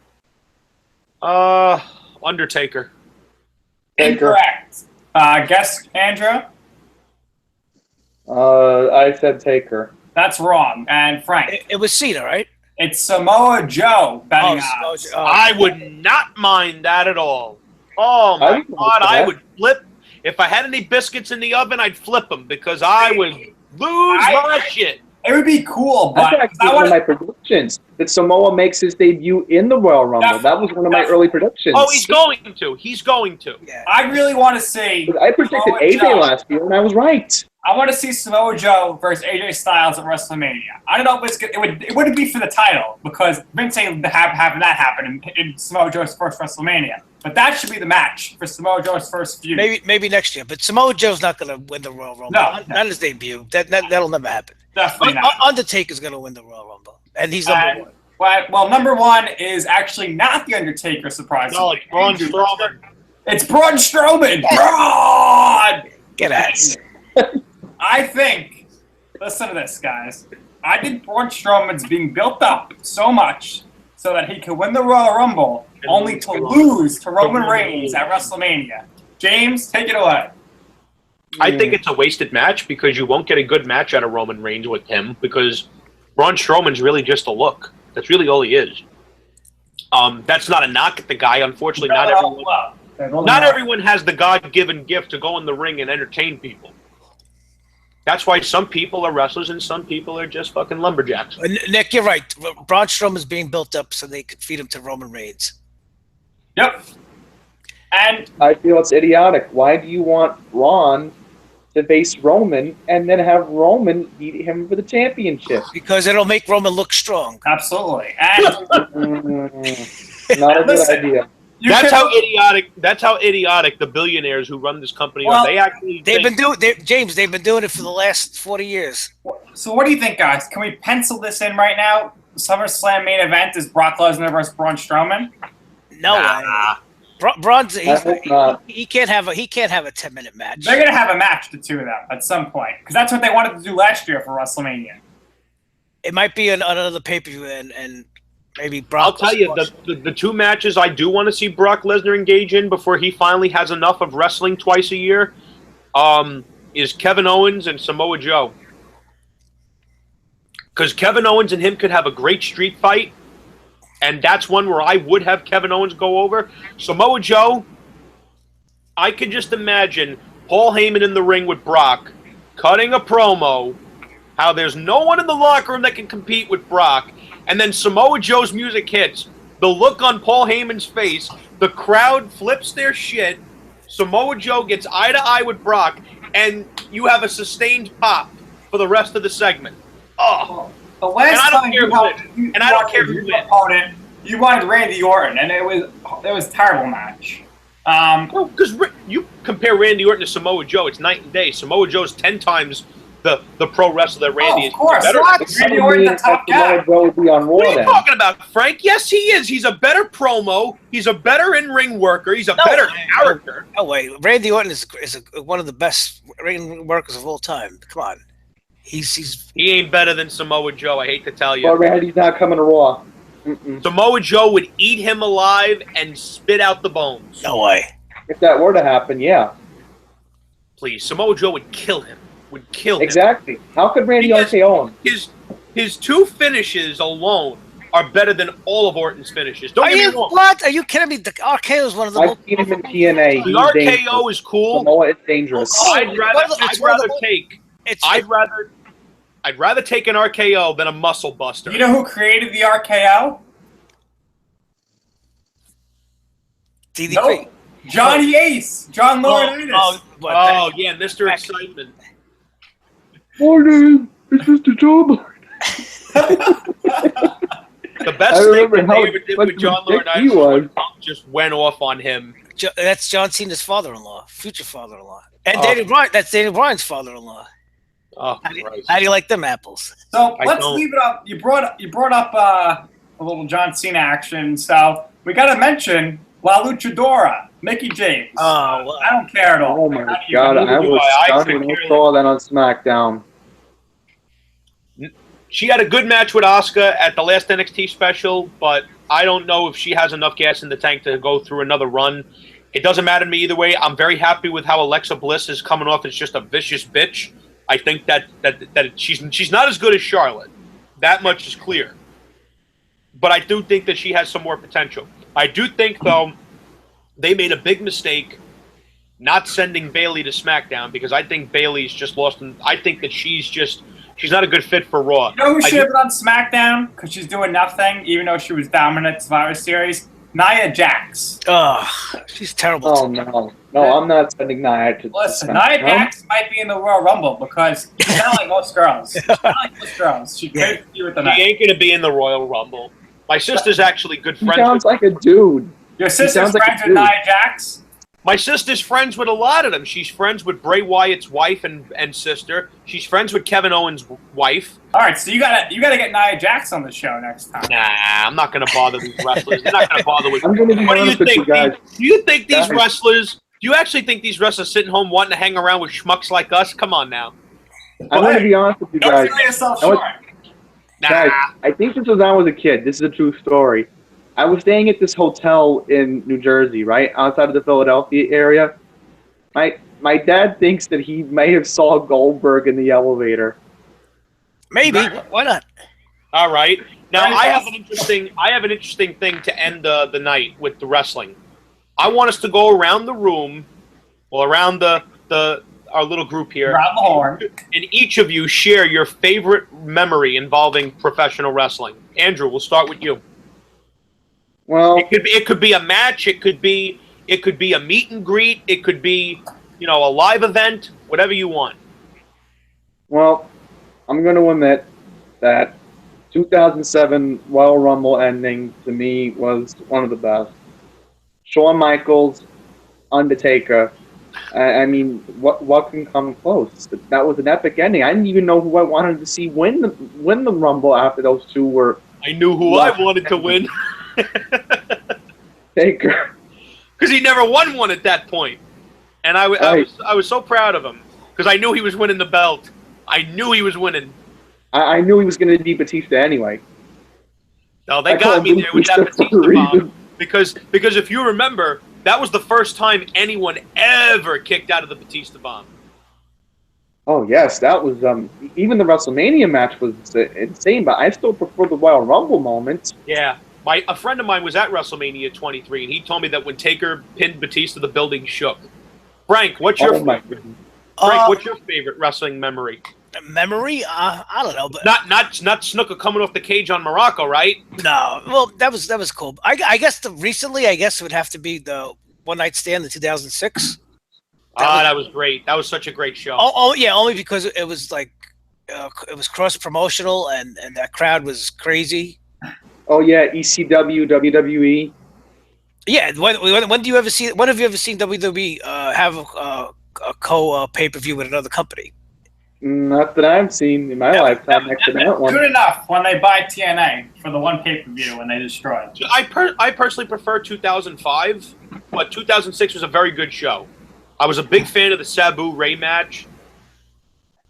Undertaker. Incorrect. Guess, Andrew? I said Taker. That's wrong. And Frank? It was Cena, right? It's Samoa Joe betting odds. I would not mind that at all. Oh my God, I would flip. If I had any biscuits in the oven, I'd flip them because I would lose my shit. It would be cool, but that's actually one of my predictions that Samoa makes his debut in the Royal Rumble. That was one of my early predictions. Oh, he's going to. He's going to. Yeah. I really want to see. I predicted AJ last year, and I was right. I want to see Samoa Joe versus AJ Styles at WrestleMania. I don't know if it wouldn't be for the title because Vince ain't having that happen in Samoa Joe's first WrestleMania. But that should be the match for Samoa Joe's first feud. Maybe next year. But Samoa Joe's not going to win the Royal Rumble. No. Not his debut. That'll never happen. Definitely not. Undertaker's going to win the Royal Rumble, and he's number 1. Well, number 1 is actually not the Undertaker, surprisingly. No, it's Braun Strowman. It's Braun Strowman. Braun! Get out. I think, listen to this, guys. I think Braun Strowman's being built up so much so that he can win the Royal Rumble, only to lose to Roman Reigns at WrestleMania. James, take it away. I think it's a wasted match because you won't get a good match out of Roman Reigns with him because Braun Strowman's really just a look. That's really all he is. That's not a knock at the guy. Unfortunately, not everyone has the God-given gift to go in the ring and entertain people. That's why some people are wrestlers and some people are just fucking lumberjacks. Nick, you're right. Braun Strowman's being built up so they could feed him to Roman Reigns. Yep. And I feel it's idiotic. Why do you want Braun to face Roman and then have Roman beat him for the championship? Because it'll make Roman look strong. Absolutely. And Not a good idea. That's how idiotic the billionaires who run this company are. They've been doing it for the last 40 years. So what do you think, guys? Can we pencil this in right now? The SummerSlam main event is Brock Lesnar versus Braun Strowman? No way. Braun's he can't have a 10-minute match. They're gonna have a match, the two of them, at some point, because that's what they wanted to do last year for WrestleMania. It might be another pay-per-view and maybe Brock. I'll tell you, the two matches I do want to see Brock Lesnar engage in before he finally has enough of wrestling twice a year is Kevin Owens and Samoa Joe. Because Kevin Owens and him could have a great street fight, and that's one where I would have Kevin Owens go over. Samoa Joe, I could just imagine Paul Heyman in the ring with Brock, cutting a promo, how there's no one in the locker room that can compete with Brock, and then Samoa Joe's music hits, the look on Paul Heyman's face, the crowd flips their shit, Samoa Joe gets eye to eye with Brock, and you have a sustained pop for the rest of the segment. Oh. The last time you wanted Randy Orton, and it was a terrible match. Because you compare Randy Orton to Samoa Joe, it's night and day. Samoa Joe's 10 times the pro wrestler that Randy is. Of course. Better. Randy Orton's the top guy. Would be on Raw What are you then. talking about, Frank? Yes, he is. He's a better promo. He's a better in-ring worker. He's a better character. No way. Randy Orton is one of the best ring workers of all time. Come on. He ain't better than Samoa Joe, I hate to tell you. But Randy's not coming to Raw. Samoa Joe would eat him alive and spit out the bones. no way. If that were to happen, yeah. Please, Samoa Joe would kill him. Exactly. How could Randy RKO him? His two finishes alone are better than all of Orton's finishes. Don't Are get me you wrong. what? Are you kidding me? The RKO is one of the I've most. seen him in TNA. The RKO is cool. Samoa is dangerous. I'd rather take an RKO than a muscle buster. You know who created the RKO? DDP. Nope. Johnny Ace. John Laurinaitis. Oh, yeah, Mr. Excitement. It's just a jawbone. The best I thing remember that how they ever did with fucking John dick he Laurinaitis was. was Punk just went off on him. That's John Cena's father-in-law, future father-in-law, and Oh. Daniel Bryan. That's Daniel Bryan's father-in-law. Oh, How do Christ. you like them apples? So I let's don't. leave it up. You brought up a little John Cena action. So we got to mention La Luchadora, Mickey James. Oh, well, I don't care at all. Oh my god, I neither do was I. I stunned could when I care saw that on SmackDown. She had a good match with Asuka at the last NXT special, but I don't know if she has enough gas in the tank to go through another run. It doesn't matter to me either way. I'm very happy with how Alexa Bliss is coming off as just a vicious bitch. I think that she's not as good as Charlotte. That much is clear. But I do think that she has some more potential. I do think, though, they made a big mistake not sending Bayley to SmackDown because I think Bayley's just lost. I think that she's not a good fit for Raw. You know who should have been on SmackDown because she's doing nothing, even though she was dominant at Survivor Series? Nia Jax. oh, she's terrible. Oh no, I'm not sending Nia to. Listen, SmackDown. Nia Jax might be in the Royal Rumble because she's not like most girls. She's not like most girls. She could be with the She night. ain't going to be in the Royal Rumble. My sister's actually good He friends sounds with like a dude. Your sister's sounds like a friends with dude. Nia Jax? My sister's friends with a lot of them. She's friends with Bray Wyatt's wife and sister. She's friends with Kevin Owens' wife. All right, so you gotta get Nia Jax on the show next time. Nah, I'm not going to bother these wrestlers. They're not going to bother with. I'm going to be What do you honest with you think? guys. Do you think these Guys. wrestlers? Do you actually think these wrestlers sitting home wanting to hang around with schmucks like us? Come on now. I'm going to be honest with you Don't guys. sell yourself I was- short. Nah. Guys, I think this was when I was a kid. This is a true story. I was staying at this hotel in New Jersey, right outside of the Philadelphia area. My dad thinks that he may have saw Goldberg in the elevator. Maybe. Why not? All right. Now Very I have fast. an interesting thing to end the night with the wrestling. I want us to go around the room, well, around our little group here, Around the horn. and each of you share your favorite memory involving professional wrestling. Andrew, we'll start with you. Well, It could be a match. It could be a meet and greet. It could be, a live event. Whatever you want. I'm going to admit that 2007 Royal Rumble ending to me was one of the best. Shawn Michaels, Undertaker. I mean, what can come close? That was an epic ending. I didn't even know who I wanted to see win the Rumble after those two were I knew who I wanted to win Taker. because he never won one at that point, and I was so proud of him because I knew he was winning the belt. I knew he was winning. I knew he was going to beat Batista anyway. No, they I got called me there with that Batista for a Batista bomb reason. because if you remember, that was the first time anyone ever kicked out of the Batista bomb. Oh yes, that was even the WrestleMania match was insane, but I still prefer the Royal Rumble moments. Yeah. A friend of mine was at WrestleMania 23, and he told me that when Taker pinned Batista, the building shook. Frank, what's your Oh my favorite? goodness. Frank, what's your favorite wrestling memory? Memory? I don't know, but Not Snooker coming off the cage on Morocco, right? no. Well, that was cool. I guess recently, it would have to be the One Night Stand, the 2006. That was great. That was such a great show. Oh yeah, only because it was like it was cross promotional and that crowd was crazy. Oh yeah, ECW, WWE. Yeah, when do you ever see? When have you ever seen WWE have a co pay per view with another company? Not that I've seen in my lifetime. Next to that one. Good enough when they buy TNA for the one pay-per-view when they destroy it. I personally prefer 2005, but 2006 was a very good show. I was a big fan of the Sabu Ray match,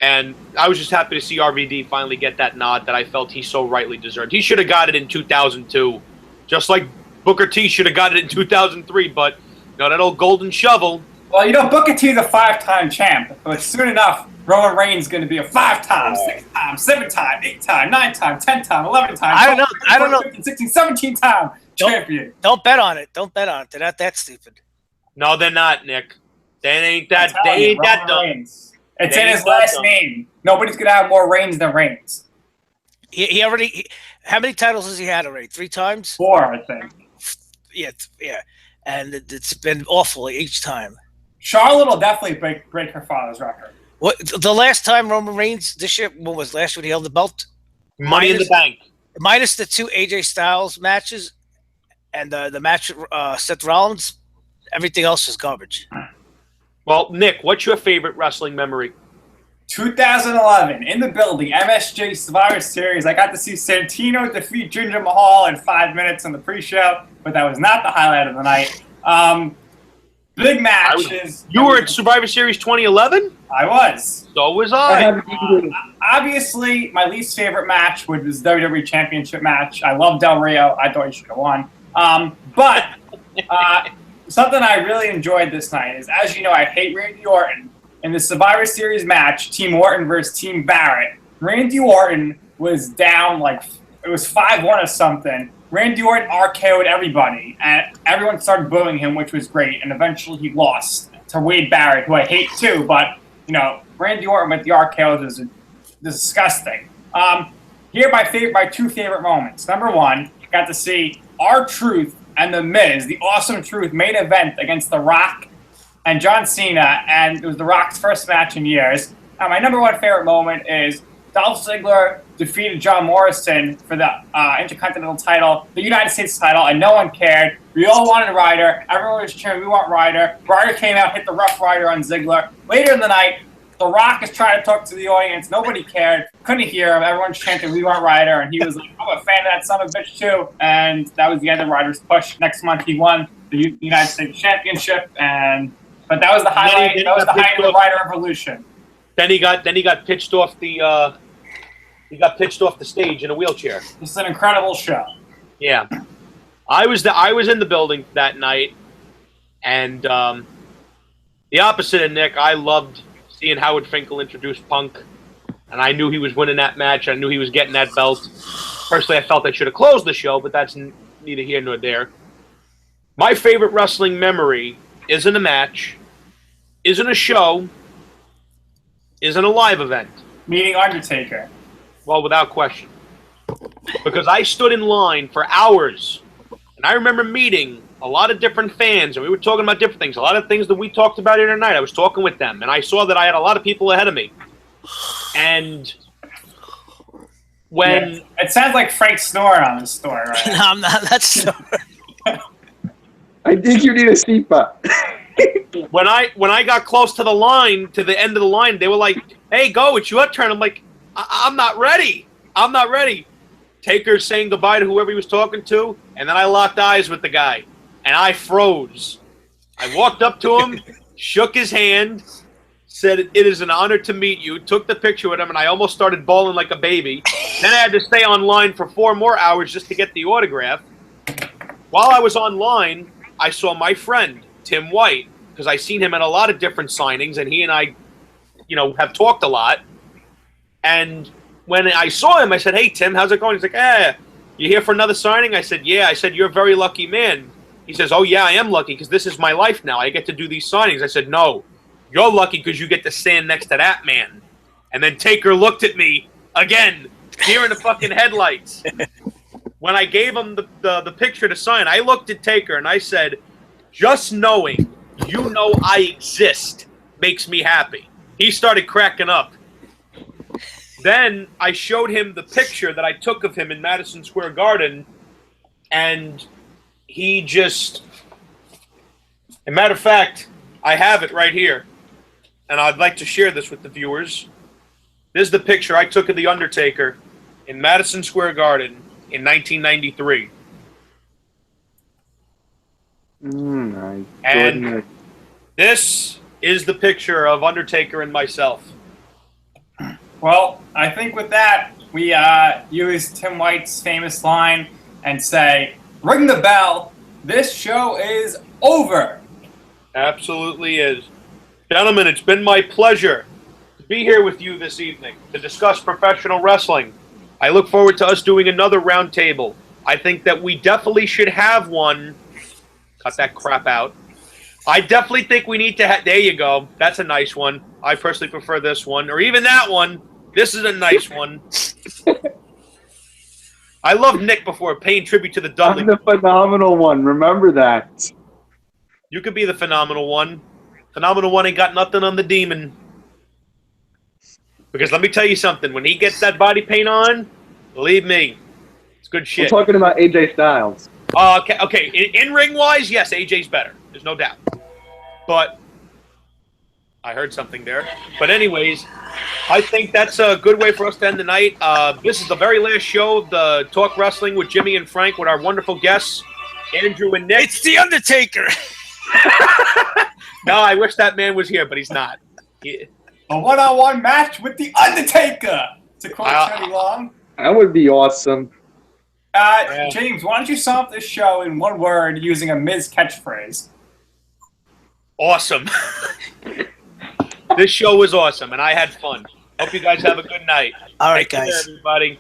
and I was just happy to see RVD finally get that nod that I felt he so rightly deserved. He should have got it in 2002, just like Booker T should have got it in 2003, but that old golden shovel. Well, Booker T is a 5-time champ, but soon enough, Roman Reigns is going to be a 5-time, 6-time, 7-time, 8-time, 9-time, 10-time, 11-time. I don't know. 15, 16, 17-time champion. Don't bet on it. Don't bet on it. They're not that stupid. No, they're not, Nick. They ain't that. I'm telling They you, ain't that Roman dumb. Reigns. It's They in ain't his that last dumb. name. Nobody's going to have more reigns than Reigns. He already. How many titles has he had already? 3 times. 4, I think. Yeah, and it's been awful each time. Charlotte will definitely break her father's record. What the last time Roman Reigns this year? What was last year? He held the belt. Money in the Bank. Minus the 2 AJ Styles matches and the match Seth Rollins. Everything else is garbage. Well, Nick, what's your favorite wrestling memory? 2011, in the building, MSJ Survivor Series. I got to see Santino defeat Jinder Mahal in 5 minutes on the pre-show, but that was not the highlight of the night. Big matches. You were at Survivor Series 2011? I was. So was I. Obviously, my least favorite match was the WWE Championship match. I love Del Rio. I thought he should have won. But something I really enjoyed this night is, as you know, I hate Randy Orton. In the Survivor Series match, Team Orton versus Team Barrett, Randy Orton was down it was 5-1 or something. Randy Orton RKO'd everybody, and everyone started booing him, which was great. And eventually, he lost to Wade Barrett, who I hate too. But Randy Orton with the RKOs is disgusting. Here, my 2 favorite moments. Number 1, got to see R-Truth and The Miz, the Awesome Truth main event against The Rock and John Cena, and it was The Rock's first match in years. My number 1 favorite moment is Dolph Ziggler defeated John Morrison for the Intercontinental title, the United States title, and no one cared. We all wanted Ryder. Everyone was cheering, we want Ryder. Ryder came out, hit the Rough Rider on Ziggler. Later in the night, The Rock is trying to talk to the audience. Nobody cared. Couldn't hear him. Everyone's chanting, we want Ryder. And he was like, I'm a fan of that son of a bitch too. And that was the end of Ryder's push. Next month, he won the United States Championship. But that was the highlight. That was the height of the Ryder Evolution. Then he got pitched off the stage in a wheelchair. It's an incredible show. Yeah, I was in the building that night, and the opposite of Nick, I loved seeing Howard Finkel introduce Punk, and I knew he was winning that match. I knew he was getting that belt. Personally, I felt I should have closed the show, but that's neither here nor there. My favorite wrestling memory isn't a match, isn't a show, isn't a live event. Meeting Undertaker. Well, without question. Because I stood in line for hours, and I remember meeting a lot of different fans, and we were talking about different things. A lot of things that we talked about here tonight, I was talking with them, and I saw that I had a lot of people ahead of me. And when... Yeah. It sounds like Frank snoring on this story, right? No, I'm not. That's snoring. I think you need a CPAP. When I got close to the line, to the end of the line, they were like, hey, go, it's your turn. I'm like, I'm not ready. I'm not ready. Taker's saying goodbye to whoever he was talking to, and then I locked eyes with the guy, and I froze. I walked up to him, shook his hand, said, it is an honor to meet you, took the picture with him, and I almost started bawling like a baby. Then I had to stay online for 4 more hours just to get the autograph. While I was online, I saw my friend, Tim White, because I seen him at a lot of different signings, and he and I, have talked a lot. And when I saw him, I said, hey, Tim, how's it going? He's like, you here for another signing? I said, yeah. I said, you're a very lucky man. He says, oh, yeah, I am lucky because this is my life now. I get to do these signings. I said, no, you're lucky because you get to stand next to that man. And then Taker looked at me again, deer in the fucking headlights. When I gave him the picture to sign, I looked at Taker and I said, just knowing I exist makes me happy. He started cracking up. Then I showed him the picture that I took of him in Madison Square Garden, and he just... As a matter of fact, I have it right here, and I'd like to share this with the viewers. This is the picture I took of The Undertaker in Madison Square Garden in 1993. My And goodness. this is the picture of Undertaker and myself. Well, I think with that, we use Tim White's famous line and say, ring the bell, this show is over. Absolutely is. Gentlemen, it's been my pleasure to be here with you this evening to discuss professional wrestling. I look forward to us doing another roundtable. I think that we definitely should have one. Cut that crap out. I definitely think we need to there you go. That's a nice one. I personally prefer this one, or even that one. This is a nice one. I love Nick before paying tribute to the Dudley. I'm the phenomenal one. Remember that. You could be the phenomenal one. Phenomenal one ain't got nothing on the demon. Because let me tell you something. When he gets that body paint on, believe me, it's good We're shit. talking about AJ Styles. Okay. In ring wise, yes, AJ's better. There's no doubt. But I heard something there. But anyways, I think that's a good way for us to end the night. This is the very last show of the Talk Wrestling with Jimmy and Frank with our wonderful guests, Andrew and Nick. It's the Undertaker. No, I wish that man was here, but he's not. A one-on-one match with the Undertaker. To quote Teddy Long. That would be awesome. James, why don't you sum up this show in one word using a Miz catchphrase? Awesome. This show was awesome, and I had fun. Hope you guys have a good night. All right, Take care, guys. everybody.